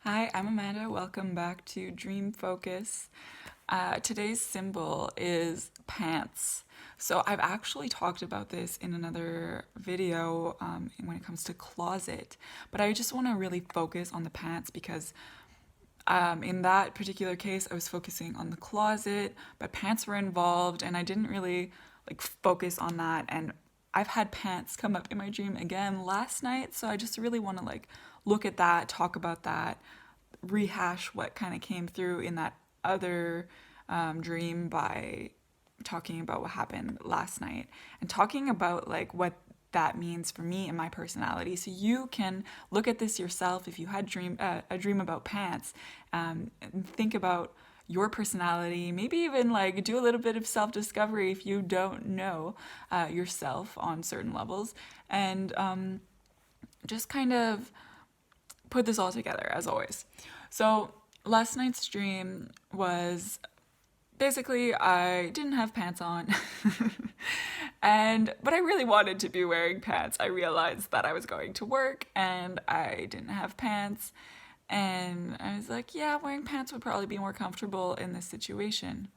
Hi, I'm Amanda. Welcome back to Dream Focus. Today's symbol is pants. So I've actually talked about this in another video when it comes to closet, but I just want to really focus on the pants because in that particular case, I was focusing on the closet, but pants were involved, and I didn't really focus on that. And I've had pants come up in my dream again last night, so I just really want to look at that, talk about that, rehash what kind of came through in that other dream by talking about what happened last night and talking about what that means for me and my personality. So you can look at this yourself if you had a dream about pants, and think about your personality, maybe even do a little bit of self-discovery if you don't know yourself on certain levels, and just kind of put this all together as always. So last night's dream was basically I didn't have pants on but I really wanted to be wearing pants. I realized that I was going to work and I didn't have pants, and I was like, yeah, wearing pants would probably be more comfortable in this situation.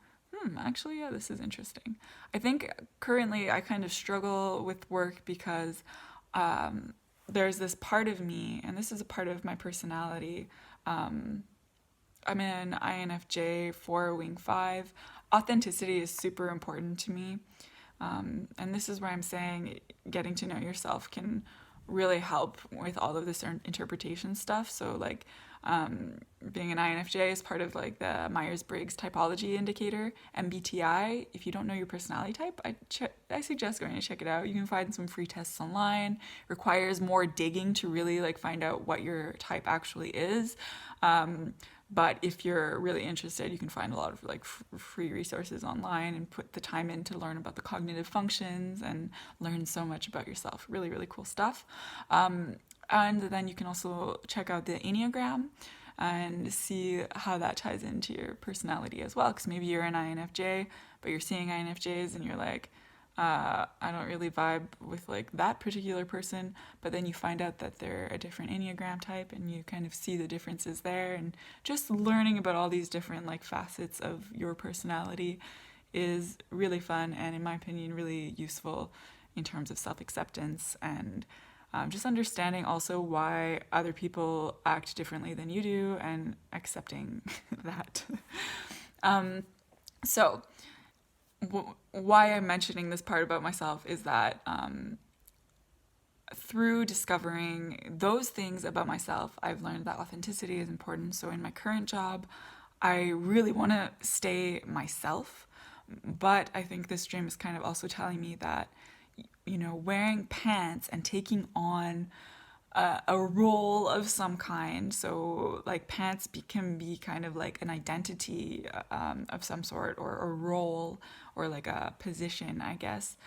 Actually, yeah, this is interesting. I think currently I kind of struggle with work because there's this part of me, and this is a part of my personality. I'm an INFJ for Wing 5. Authenticity is super important to me. And this is where I'm saying getting to know yourself can really help with all of this interpretation stuff. So, being an INFJ is part of the Myers-Briggs typology indicator, MBTI. If you don't know your personality type, I suggest going to check it out. You can find some free tests online. It requires more digging to really find out what your type actually is. But if you're really interested, you can find a lot of free resources online and put the time in to learn about the cognitive functions and learn so much about yourself. Really, really cool stuff. And then you can also check out the Enneagram and see how that ties into your personality as well. Because maybe you're an INFJ, but you're seeing INFJs and you're like, I don't really vibe with that particular person, but then you find out that they're a different Enneagram type and you kind of see the differences there, and just learning about all these different facets of your personality is really fun and, in my opinion, really useful in terms of self-acceptance and just understanding also why other people act differently than you do and accepting that. So why I'm mentioning this part about myself is that through discovering those things about myself, I've learned that authenticity is important. So in my current job, I really want to stay myself, but I think this dream is kind of also telling me that, wearing pants and taking on a role of some kind. So pants can be kind of an identity of some sort, or a role, or a position, I guess.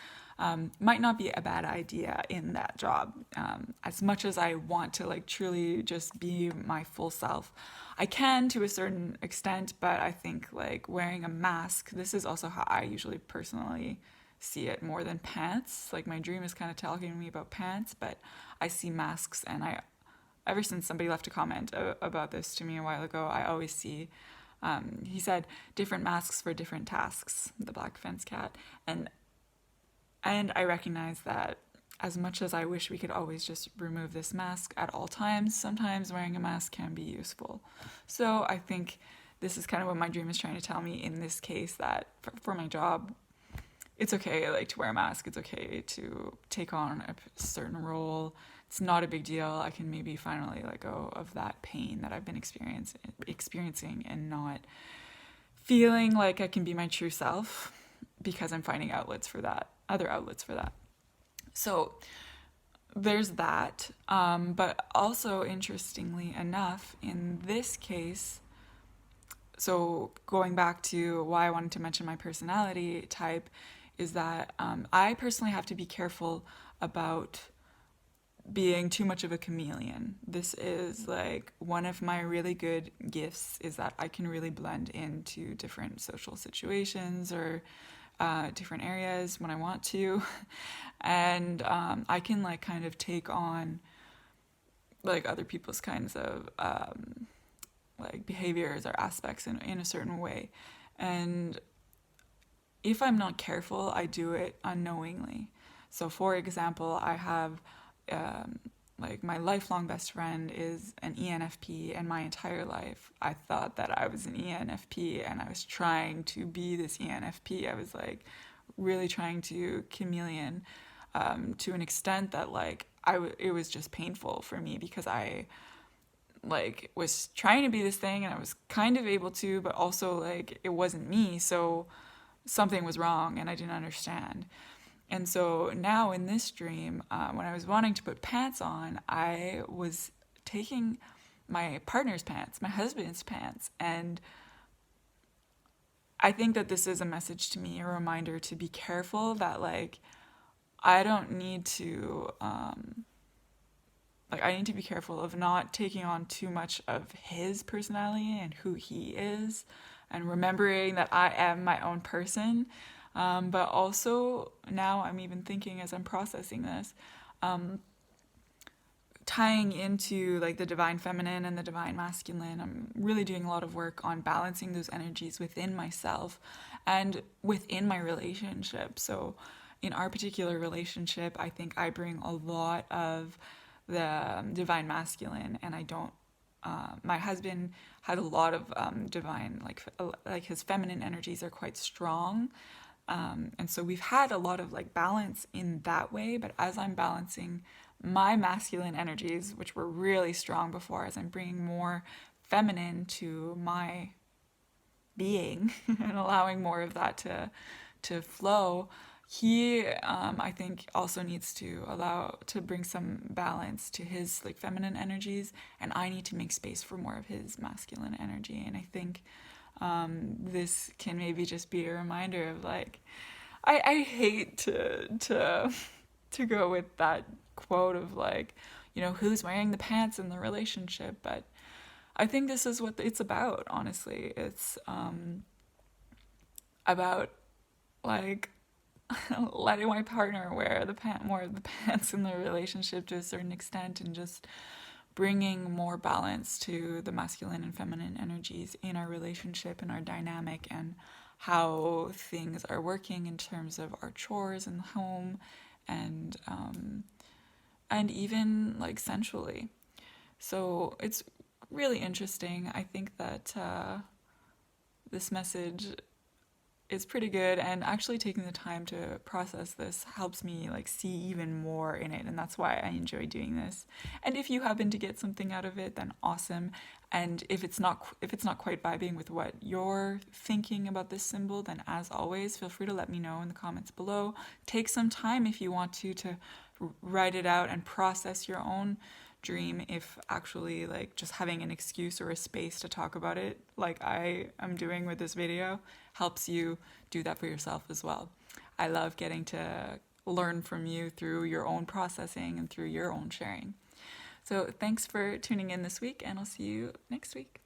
Might not be a bad idea in that job. As much as I want to truly just be my full self, I can to a certain extent, but I think wearing a mask, this is also how I usually personally see it more than pants. My dream is kind of talking to me about pants, but I see masks, and ever since somebody left a comment about this to me a while ago, I always see, he said, different masks for different tasks, the black fence cat, and I recognize that as much as I wish we could always just remove this mask at all times, sometimes wearing a mask can be useful. So I think this is kind of what my dream is trying to tell me in this case, that for my job, it's okay to wear a mask. It's okay to take on a certain role. It's not a big deal. I can maybe finally let go of that pain that I've been experiencing and not feeling like I can be my true self, because I'm finding other outlets for that. So there's that. But also, interestingly enough, in this case, so going back to why I wanted to mention my personality type, is that I personally have to be careful about being too much of a chameleon. This is one of my really good gifts, is that I can really blend into different social situations or different areas when I want to. And I can kind of take on other people's kinds of like behaviors or aspects in a certain way. And if I'm not careful, I do it unknowingly. So, for example, I have like my lifelong best friend is an ENFP, and my entire life I thought that I was an ENFP and I was trying to be this ENFP. I was like really trying to chameleon to an extent that like it was just painful for me because I like was trying to be this thing and I was kind of able to, but also like it wasn't me, so something was wrong and I didn't understand. And so now in this dream, when I was wanting to put pants on, I was taking my partner's pants, my husband's pants, and I think that this is a message to me, a reminder to be careful that like I don't need to like I need to be careful of not taking on too much of his personality and who he is, and remembering that I am my own person. But also now I'm even thinking as I'm processing this, tying into like the divine feminine and the divine masculine, I'm really doing a lot of work on balancing those energies within myself and within my relationship. So in our particular relationship, I think I bring a lot of the divine masculine, and I don't. My husband had a lot of divine, like his feminine energies are quite strong, and so we've had a lot of like balance in that way. But as I'm balancing my masculine energies, which were really strong before, as I'm bringing more feminine to my being and allowing more of that to flow, he I think also needs to allow to bring some balance to his like feminine energies, and I need to make space for more of his masculine energy. And I think this can maybe just be a reminder of like I hate to go with that quote of like, you know, who's wearing the pants in the relationship, but I think this is what it's about, honestly. It's about like letting my partner wear more of the pants in the relationship to a certain extent, and just bringing more balance to the masculine and feminine energies in our relationship and our dynamic, and how things are working in terms of our chores in the home, and even like sensually. So it's really interesting. I think that this message is pretty good, and actually taking the time to process this helps me like see even more in it, and that's why I enjoy doing this. And if you happen to get something out of it, then awesome. And if it's not quite vibing with what you're thinking about this symbol, then as always, feel free to let me know in the comments below. Take some time if you want to write it out and process your own dream, if actually like just having an excuse or a space to talk about it like I am doing with this video helps you do that for yourself as well. I love getting to learn from you through your own processing and through your own sharing. So thanks for tuning in this week, and I'll see you next week.